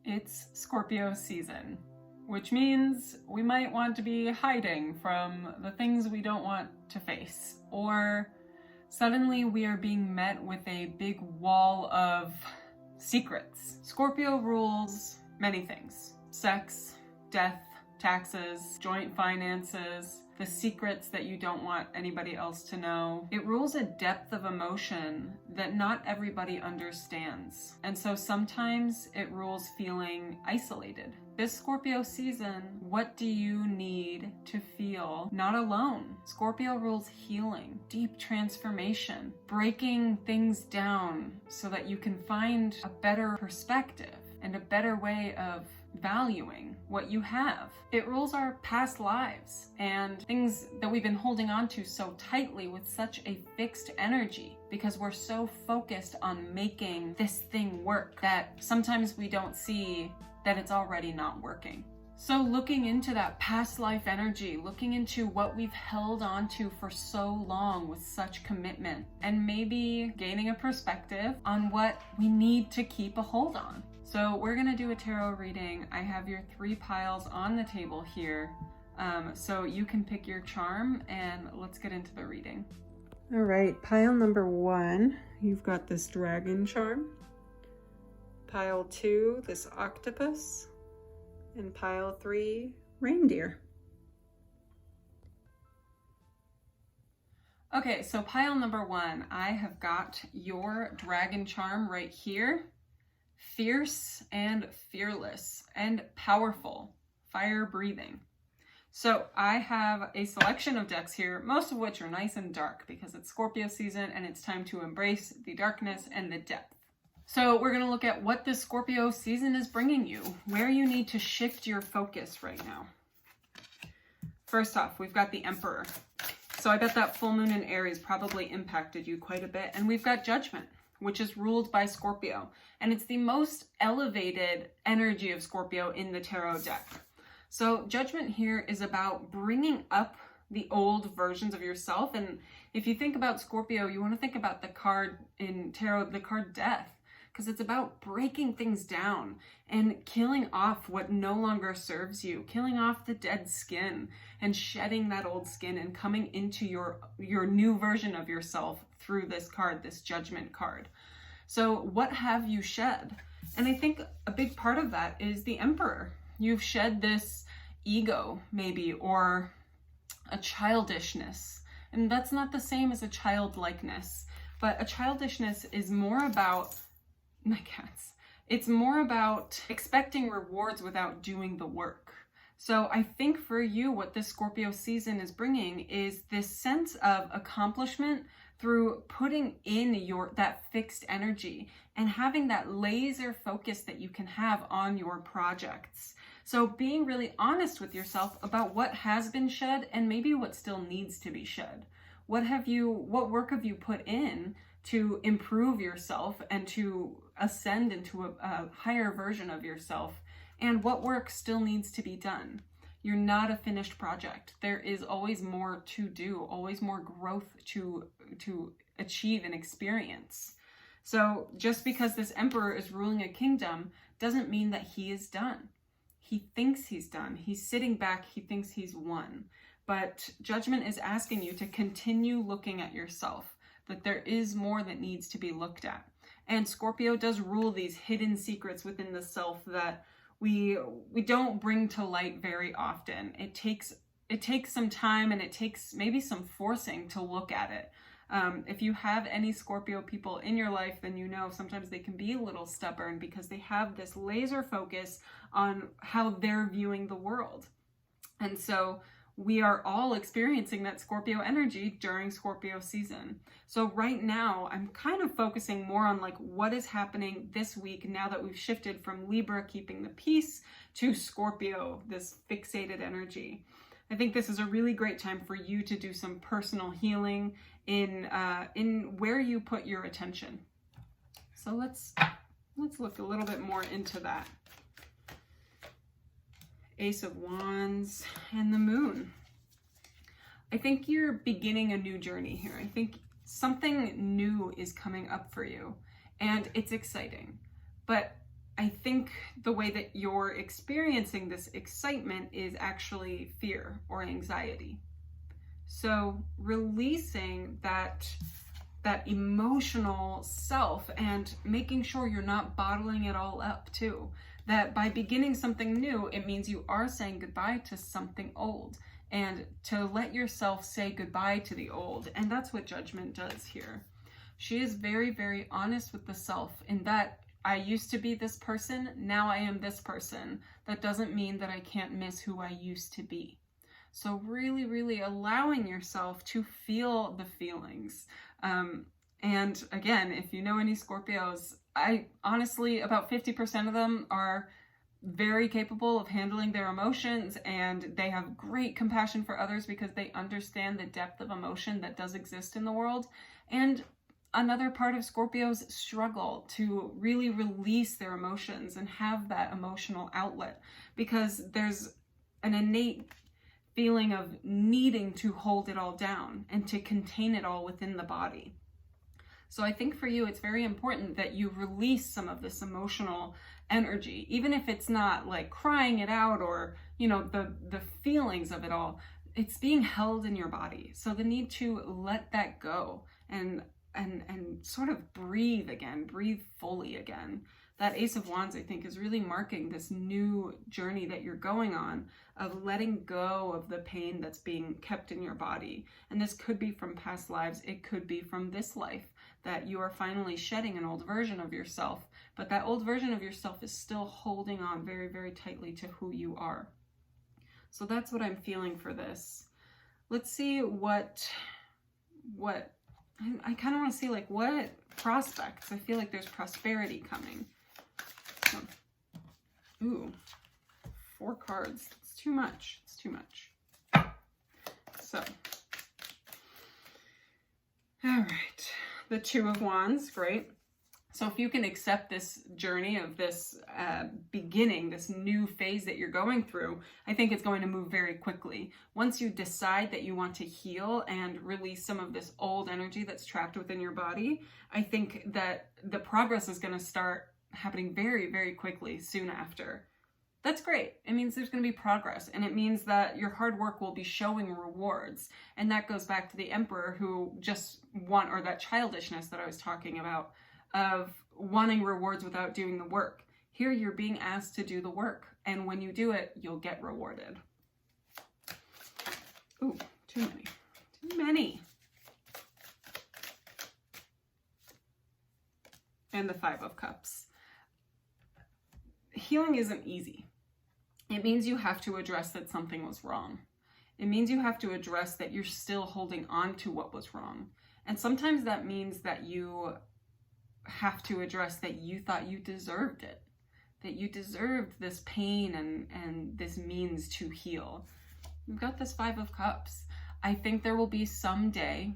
It's Scorpio season, which means we might want to be hiding from the things we don't want to face, or suddenly we are being met with a big wall of secrets. Scorpio rules many things: sex, death, taxes, joint finances, the secrets that you don't want anybody else to know. It rules a depth of emotion that not everybody understands. And so sometimes it rules feeling isolated. This Scorpio season, what do you need to feel not alone? Scorpio rules healing, deep transformation, breaking things down so that you can find a better perspective and a better way of valuing what you have. It rules our past lives and things that we've been holding on to so tightly with such a fixed energy because we're so focused on making this thing work that sometimes we don't see that it's already not working. So looking into that past life energy, looking into what we've held on to for so long with such commitment, and maybe gaining a perspective on what we need to keep a hold on. So we're gonna do a tarot reading. I have your 3 piles on the table here. So you can pick your charm and let's get into the reading. All right, pile number 1, you've got this dragon charm. Pile 2, this octopus. And pile 3, reindeer. Okay, so pile number 1, I have got your dragon charm right here. Fierce and fearless and powerful, fire breathing. So I have a selection of decks here, most of which are nice and dark because it's Scorpio season and it's time to embrace the darkness and the depth. So we're going to look at what this Scorpio season is bringing you, where you need to shift your focus right now. First off, we've got the Emperor. So I bet that full moon in Aries probably impacted you quite a bit. And we've got Judgment, which is ruled by Scorpio. And it's the most elevated energy of Scorpio in the tarot deck. So Judgment here is about bringing up the old versions of yourself. And if you think about Scorpio, you want to think about the card in tarot, the card Death, because it's about breaking things down and killing off what no longer serves you, killing off the dead skin and shedding that old skin and coming into your new version of yourself through this card, this Judgment card. So what have you shed? And I think a big part of that is the Emperor. You've shed this ego maybe, or a childishness. And that's not the same as a childlikeness, but a childishness is more about, my cats, it's more about expecting rewards without doing the work. So I think for you, what this Scorpio season is bringing is this sense of accomplishment through putting in that fixed energy and having that laser focus that you can have on your projects. So being really honest with yourself about what has been shed and maybe what still needs to be shed. What work have you put in to improve yourself and to ascend into a higher version of yourself? And what work still needs to be done? You're not a finished project. There is always more to do, always more growth to achieve and experience. So just because this Emperor is ruling a kingdom doesn't mean that he is done. He thinks he's done. He's sitting back. He thinks he's won. But Judgment is asking you to continue looking at yourself, that there is more that needs to be looked at. And Scorpio does rule these hidden secrets within the self that we don't bring to light very often. It takes some time and it takes maybe some forcing to look at it. If you have any Scorpio people in your life, then you know sometimes they can be a little stubborn because they have this laser focus on how they're viewing the world. And so we are all experiencing that Scorpio energy during Scorpio season. So right now, I'm kind of focusing more on like what is happening this week now that we've shifted from Libra, keeping the peace, to Scorpio, this fixated energy. I think this is a really great time for you to do some personal healing in where you put your attention. So let's look a little bit more into that. Ace of Wands and the Moon. I think you're beginning a new journey here. I think something new is coming up for you and it's exciting. But I think the way that you're experiencing this excitement is actually fear or anxiety. So releasing that emotional self and making sure you're not bottling it all up too. That by beginning something new, it means you are saying goodbye to something old, and to let yourself say goodbye to the old. And that's what Judgment does here. She is very, very honest with the self in that I used to be this person, now I am this person. That doesn't mean that I can't miss who I used to be. So really, really allowing yourself to feel the feelings. And again, if you know any Scorpios, I honestly, about 50% of them are very capable of handling their emotions, and they have great compassion for others because they understand the depth of emotion that does exist in the world. And another part of Scorpios struggle to really release their emotions and have that emotional outlet because there's an innate feeling of needing to hold it all down and to contain it all within the body. So I think for you, it's very important that you release some of this emotional energy, even if it's not like crying it out or, you know, the feelings of it all. It's being held in your body. So the need to let that go and sort of breathe again, breathe fully again. That Ace of Wands, I think, is really marking this new journey that you're going on of letting go of the pain that's being kept in your body. And this could be from past lives. It could be from this life, that you are finally shedding an old version of yourself. But that old version of yourself is still holding on very, very tightly to who you are. So that's what I'm feeling for this. Let's see what I kind of want to see, like, what prospects. I feel like there's prosperity coming. So, ooh, 4 cards. It's too much. It's too much. So, all right. The 2 of Wands, great. So if you can accept this journey of this beginning, this new phase that you're going through, I think it's going to move very quickly. Once you decide that you want to heal and release some of this old energy that's trapped within your body, I think that the progress is going to start happening very, very quickly soon after. That's great. It means there's going to be progress, and it means that your hard work will be showing rewards. And that goes back to the Emperor who just or that childishness that I was talking about, of wanting rewards without doing the work. Here you're being asked to do the work, and when you do it, you'll get rewarded. Ooh, too many. Too many. And the 5 of Cups. Healing isn't easy. It means you have to address that something was wrong. It means you have to address that you're still holding on to what was wrong. And sometimes that means that you have to address that you thought you deserved it, that you deserved this pain and this means to heal. We've got this 5 of Cups. I think there will be some day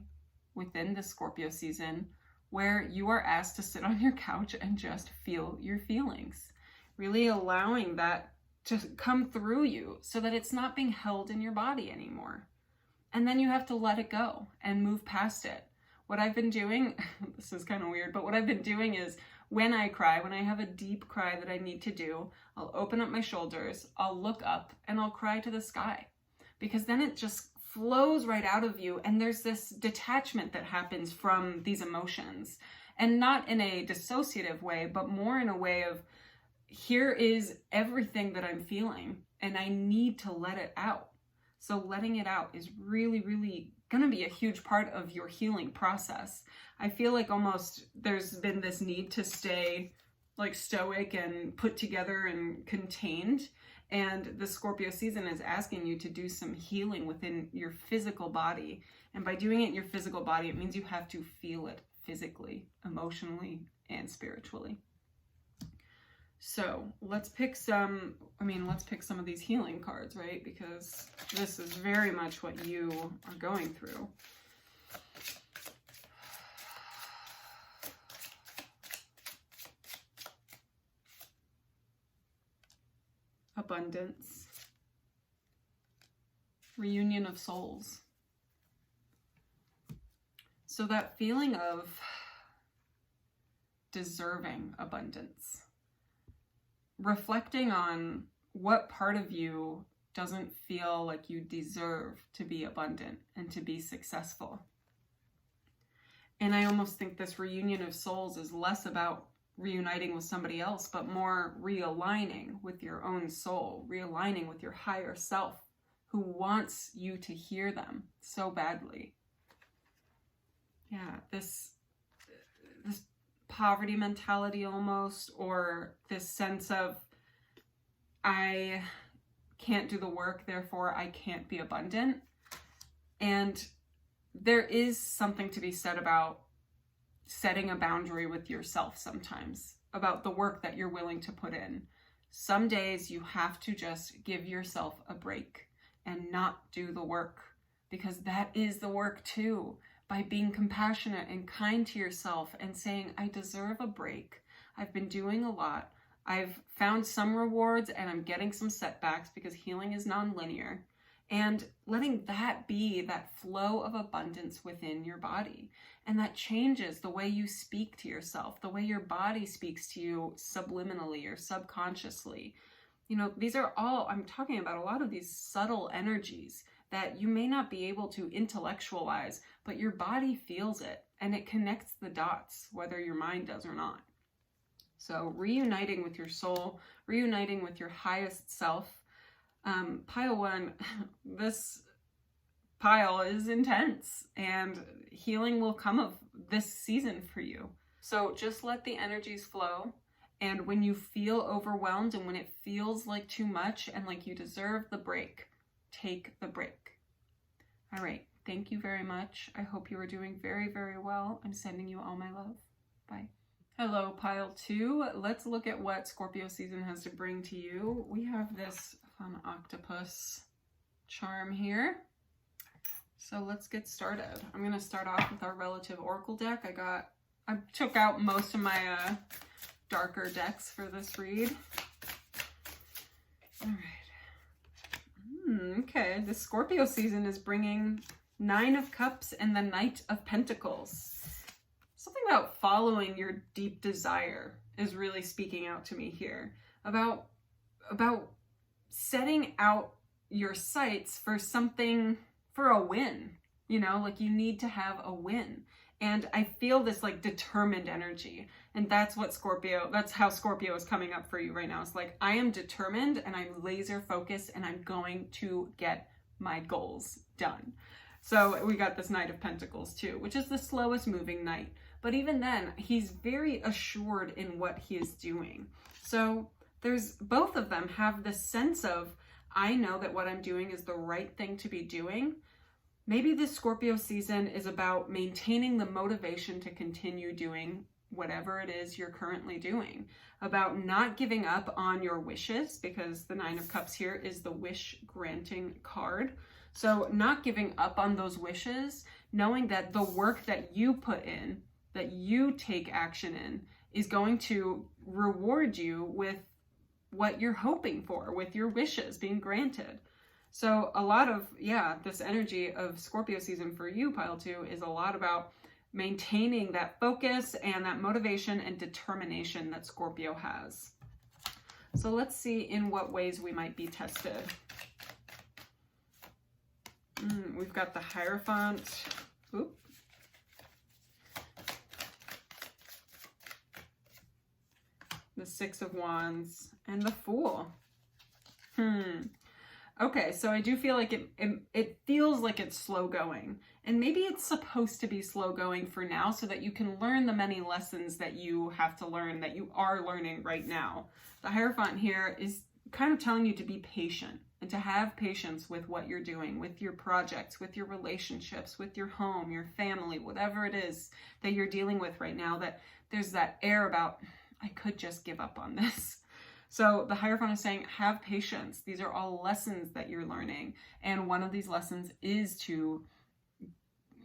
within the Scorpio season where you are asked to sit on your couch and just feel your feelings, really allowing that to come through you so that it's not being held in your body anymore. And then you have to let it go and move past it. What I've been doing, this is kind of weird, but what I've been doing is when I cry, when I have a deep cry that I need to do, I'll open up my shoulders, I'll look up, and I'll cry to the sky. Because then it just flows right out of you, and there's this detachment that happens from these emotions. And not in a dissociative way, but more in a way of, here is everything that I'm feeling, and I need to let it out. So letting it out is really, really going to be a huge part of your healing process. I feel like almost there's been this need to stay like stoic and put together and contained. And the Scorpio season is asking you to do some healing within your physical body. And by doing it in your physical body, it means you have to feel it physically, emotionally, and spiritually. So let's pick some of these healing cards, right? Because this is very much what you are going through. Abundance. Reunion of souls. So that feeling of deserving abundance. reflecting on what part of you doesn't feel like you deserve to be abundant and to be successful. And I almost think this reunion of souls is less about reuniting with somebody else, but more realigning with your own soul, realigning with your higher self, who wants you to hear them so badly. Yeah, this poverty mentality almost, or this sense of, I can't do the work, therefore I can't be abundant. And there is something to be said about setting a boundary with yourself sometimes, about the work that you're willing to put in. Some days you have to just give yourself a break and not do the work, because that is the work too. By being compassionate and kind to yourself and saying, I deserve a break. I've been doing a lot. I've found some rewards and I'm getting some setbacks, because healing is non-linear. And letting that be that flow of abundance within your body. And that changes the way you speak to yourself, the way your body speaks to you subliminally or subconsciously. You know, these are all, I'm talking about a lot of these subtle energies that you may not be able to intellectualize, but your body feels it and it connects the dots, whether your mind does or not. So reuniting with your soul, reuniting with your highest self. Pile 1, this pile is intense, and healing will come of this season for you. So just let the energies flow. And when you feel overwhelmed and when it feels like too much and like you deserve the break, take the break. All right. Thank you very much. I hope you are doing very, very well. I'm sending you all my love. Bye. Hello, pile 2. Let's look at what Scorpio season has to bring to you. We have this fun octopus charm here. So let's get started. I'm going to start off with our relative oracle deck. I took out most of my darker decks for this read. All right. Okay, the Scorpio season is bringing 9 of Cups and the Knight of Pentacles. Something about following your deep desire is really speaking out to me here. About setting out your sights for something, for a win. You know, like you need to have a win. And I feel this like determined energy. And that's how Scorpio is coming up for you right now. It's like, I am determined and I'm laser focused and I'm going to get my goals done. So we got this Knight of Pentacles too, which is the slowest moving knight. But even then, he's very assured in what he is doing. So both of them have this sense of, I know that what I'm doing is the right thing to be doing. Maybe this Scorpio season is about maintaining the motivation to continue doing whatever it is you're currently doing, about not giving up on your wishes, because the 9 of Cups here is the wish granting card. So not giving up on those wishes, knowing that the work that you put in, that you take action in, is going to reward you with what you're hoping for, with your wishes being granted. So a lot of, this energy of Scorpio season for you, pile 2, is a lot about maintaining that focus and that motivation and determination that Scorpio has. So let's see in what ways we might be tested. We've got the Hierophant. Oop. The 6 of Wands and the Fool. Okay, so I do feel like it feels like it's slow going. And maybe it's supposed to be slow going for now so that you can learn the many lessons that you have to learn, that you are learning right now. The Hierophant here is kind of telling you to be patient and to have patience with what you're doing, with your projects, with your relationships, with your home, your family, whatever it is that you're dealing with right now, that there's that air about, I could just give up on this. So the Hierophant is saying, have patience. These are all lessons that you're learning. And one of these lessons is to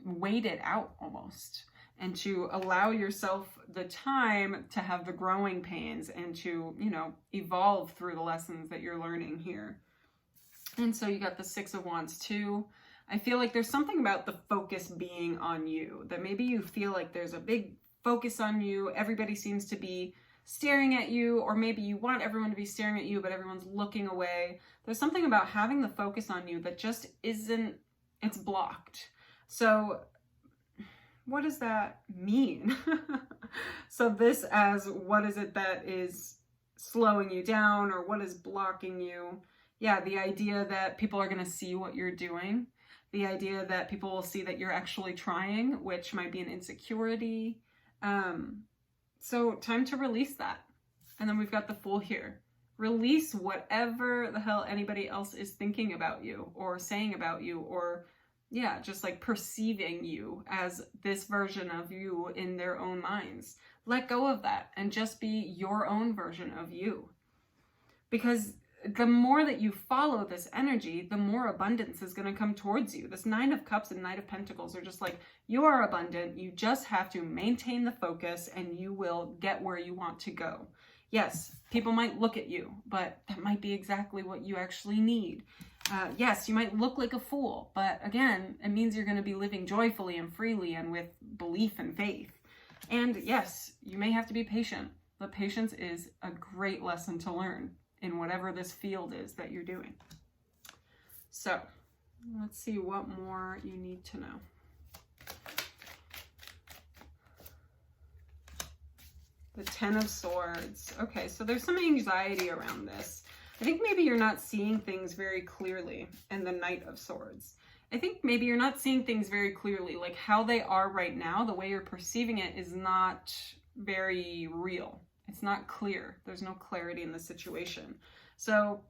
wait it out almost, and to allow yourself the time to have the growing pains and to, evolve through the lessons that you're learning here. And so you got the 6 of Wands too. I feel like there's something about the focus being on you, that maybe you feel like there's a big focus on you. Everybody seems to be staring at you, or maybe you want everyone to be staring at you, but everyone's looking away. There's something about having the focus on you that just isn't, it's blocked. So what does that mean? So this as, what is it that is slowing you down, or what is blocking you? Yeah, the idea that people are going to see what you're doing. The idea that people will see that you're actually trying, which might be an insecurity. So time to release that. And then we've got the Fool here. Release whatever the hell anybody else is thinking about you or saying about you, or yeah, just like perceiving you as this version of you in their own minds. Let go of that and just be your own version of you. Because the more that you follow this energy, the more abundance is going to come towards you. This Nine of Cups and Knight of Pentacles are just like, you are abundant. You just have to maintain the focus and you will get where you want to go. Yes, people might look at you, but that might be exactly what you actually need. Yes, you might look like a fool, but again, it means you're going to be living joyfully and freely and with belief and faith. And yes, you may have to be patient, but patience is a great lesson to learn in whatever this field is that you're doing. So let's see what more you need to know. The Ten of Swords. Okay, so there's some anxiety around this. I think maybe you're not seeing things very clearly. And the Knight of Swords. I think maybe you're not seeing things very clearly. Like how they are right now, the way you're perceiving it is not very real. It's not clear. There's no clarity in the situation. So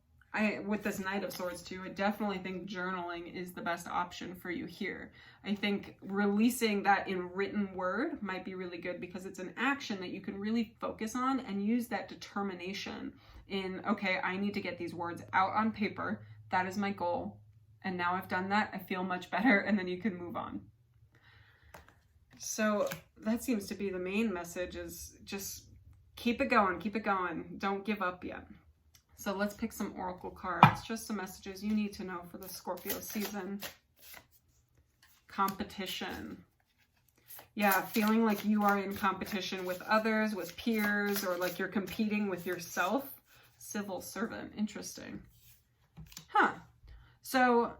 with this Knight of Swords too, I definitely think journaling is the best option for you here. I think releasing that in written word might be really good because it's an action that you can really focus on and use that determination in, okay, I need to get these words out on paper. That is my goal. And now I've done that, I feel much better, and then you can move on. So that seems to be the main message, is just keep it going, don't give up yet. So let's pick some oracle cards, just some messages you need to know for the Scorpio season. Competition. Yeah, feeling like you are in competition with others, with peers, or like you're competing with yourself. Civil servant, interesting. Huh. So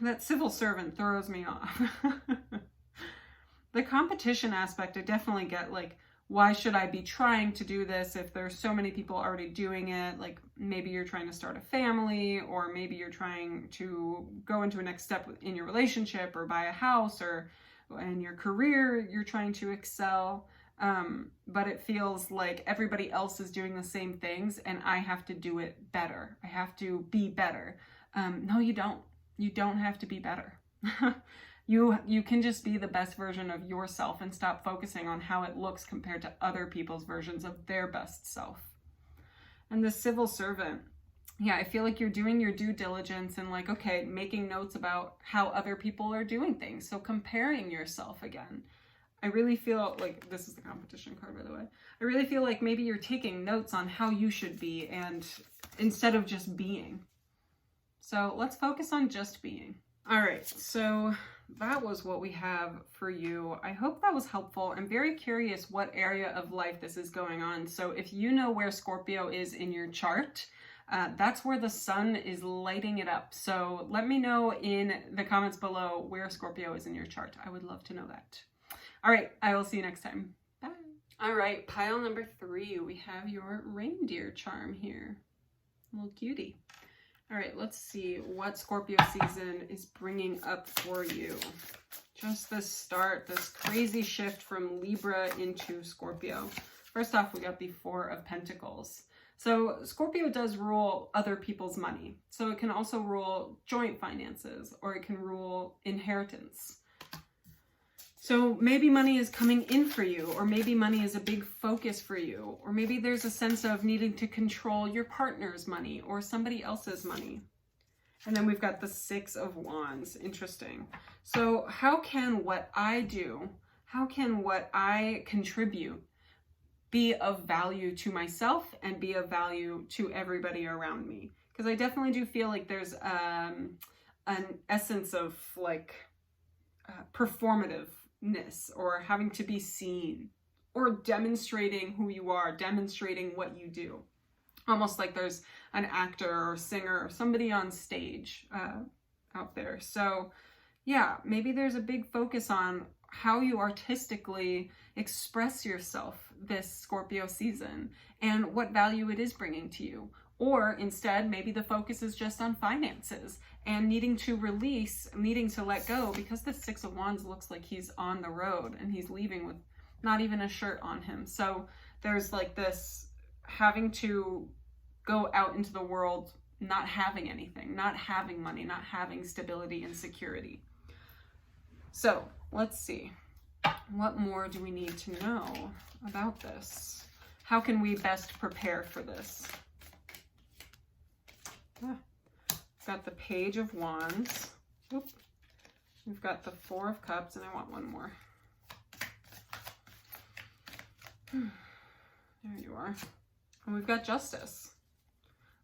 that civil servant throws me off. The competition aspect, I definitely get, like, why should I be trying to do this if there's so many people already doing it? Like maybe you're trying to start a family, or maybe you're trying to go into a next step in your relationship, or buy a house, or in your career, you're trying to excel. But it feels like everybody else is doing the same things and I have to do it better. I have to be better. No, you don't. You don't have to be better. You can just be the best version of yourself and stop focusing on how it looks compared to other people's versions of their best self. And the civil servant, yeah, I feel like you're doing your due diligence and like, okay, making notes about how other people are doing things. So comparing yourself again. I really feel like, this is the competition card, by the way. I really feel like maybe you're taking notes on how you should be, and instead of just being. So let's focus on just being. All right, so that was what we have for you. I hope that was helpful. I'm very curious what area of life this is going on. So if you know where Scorpio is in your chart, that's where the sun is lighting it up. So let me know in the comments below where Scorpio is in your chart. I would love to know that. All right, I will see you next time. Bye. All right, pile number 3, we have your reindeer charm here. Little cutie. All right, let's see what Scorpio season is bringing up for you. Just the start, this crazy shift from Libra into Scorpio. First off, we got the 4 of Pentacles. So Scorpio does rule other people's money. So it can also rule joint finances, or it can rule inheritance. So maybe money is coming in for you, or maybe money is a big focus for you, or maybe there's a sense of needing to control your partner's money or somebody else's money. And then we've got the 6 of Wands. Interesting. So how can what I do, how can what I contribute be of value to myself and be of value to everybody around me? Because I definitely do feel like there's an essence of like performativeness, or having to be seen, or demonstrating who you are, demonstrating what you do. Almost like there's an actor or singer or somebody on stage out there. So yeah, maybe there's a big focus on how you artistically express yourself this Scorpio season and what value it is bringing to you. Or instead, maybe the focus is just on finances and needing to release, needing to let go, because the Six of Wands looks like he's on the road and he's leaving with not even a shirt on him. So there's like this having to go out into the world not having anything, not having money, not having stability and security. So let's see. What more do we need to know about this? How can we best prepare for this? Got the Page of Wands. Oop. We've got the Four of Cups, and I want one more. There you are. And we've got Justice.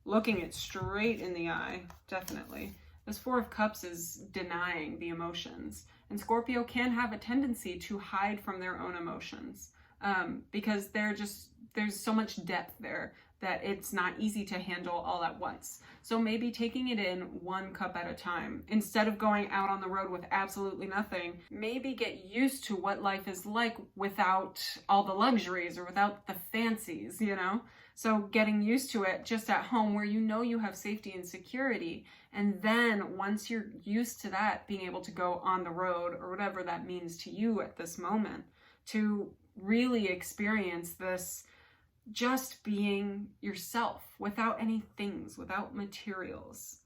Looking it straight in the eye, definitely. This Four of Cups is denying the emotions. And Scorpio can have a tendency to hide from their own emotions because there's so much depth there that it's not easy to handle all at once. So maybe taking it in one cup at a time, instead of going out on the road with absolutely nothing, maybe get used to what life is like without all the luxuries or without the fancies, you know? So getting used to it just at home where you know you have safety and security. And then once you're used to that, being able to go on the road or whatever that means to you at this moment, to really experience this just being yourself without any things, without materials.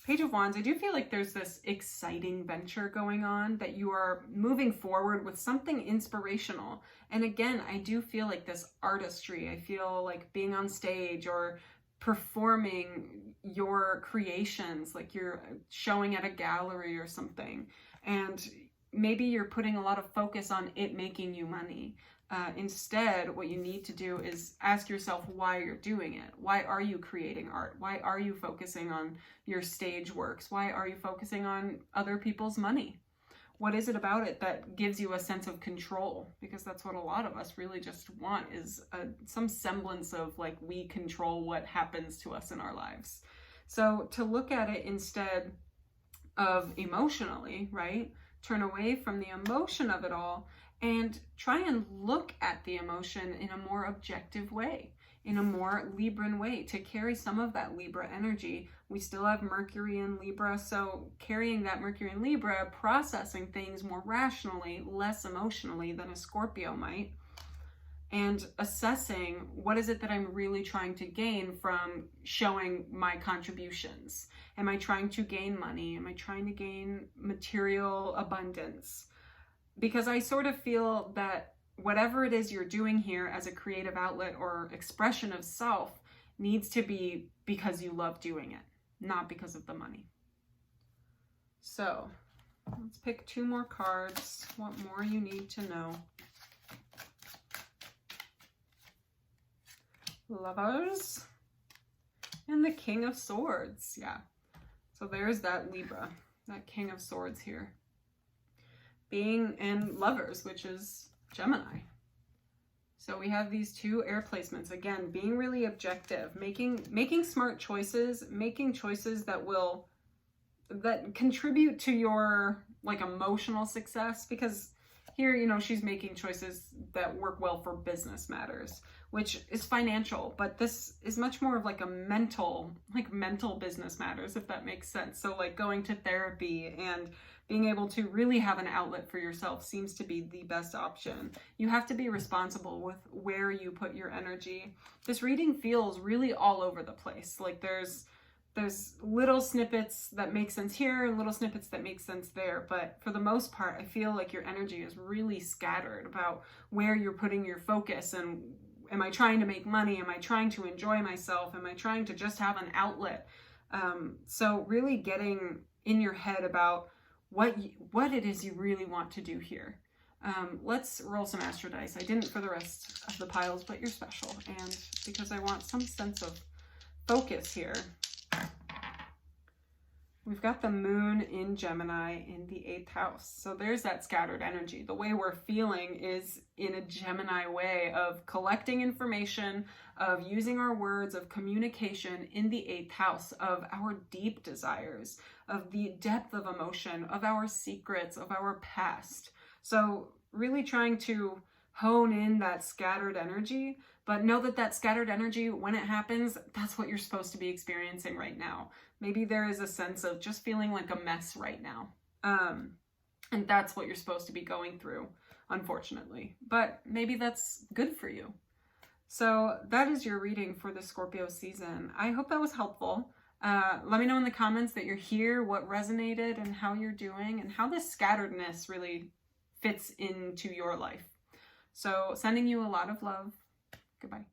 Page of Wands, I do feel like there's this exciting venture going on, that you are moving forward with something inspirational. And again, I do feel like this artistry. I feel like being on stage or performing your creations, like you're showing at a gallery or something. And maybe you're putting a lot of focus on it making you money. Instead, what you need to do is ask yourself why you're doing it. Why are you creating art? Why are you focusing on your stage works? Why are you focusing on other people's money? What is it about it that gives you a sense of control? Because that's what a lot of us really just want, is some semblance of like we control what happens to us in our lives. So to look at it instead of emotionally, right? Turn away from the emotion of it all and try and look at the emotion in a more objective way, in a more Libran way, to carry some of that Libra energy. We still have Mercury in Libra, so carrying that Mercury in Libra, processing things more rationally, less emotionally than a Scorpio might, and assessing what is it that I'm really trying to gain from showing my contributions. Am I trying to gain money? Am I trying to gain material abundance? Because I sort of feel that whatever it is you're doing here as a creative outlet or expression of self needs to be because you love doing it, not because of the money. So let's pick two more cards. What more you need to know? Lovers and the King of Swords. Yeah. So there's that Libra, that King of Swords here. Being in Lovers, which is Gemini. So we have these two air placements. Again, being really objective, making smart choices, making choices that contribute to your like emotional success, because here, you know, she's making choices that work well for business matters, which is financial, but this is much more of like a mental business matters, if that makes sense. So like going to therapy and being able to really have an outlet for yourself seems to be the best option. You have to be responsible with where you put your energy. This reading feels really all over the place. Like there's little snippets that make sense here and little snippets that make sense there. But for the most part, I feel like your energy is really scattered about where you're putting your focus. And am I trying to make money? Am I trying to enjoy myself? Am I trying to just have an outlet? So really getting in your head about what it is you really want to do here. Let's roll some Astro Dice. I didn't for the rest of the piles, but you're special. And because I want some sense of focus here, We've got the moon in Gemini in the 8th house. So there's that scattered energy. The way we're feeling is in a Gemini way of collecting information, of using our words, of communication in the 8th house, of our deep desires, of the depth of emotion, of our secrets, of our past. So really trying to hone in that scattered energy, but know that that scattered energy, when it happens, that's what you're supposed to be experiencing right now. Maybe there is a sense of just feeling like a mess right now. And that's what you're supposed to be going through, unfortunately. But maybe that's good for you. So that is your reading for the Scorpio season. I hope that was helpful. Let me know in the comments that you're here, what resonated, and how you're doing, and how this scatteredness really fits into your life. So sending you a lot of love. Goodbye.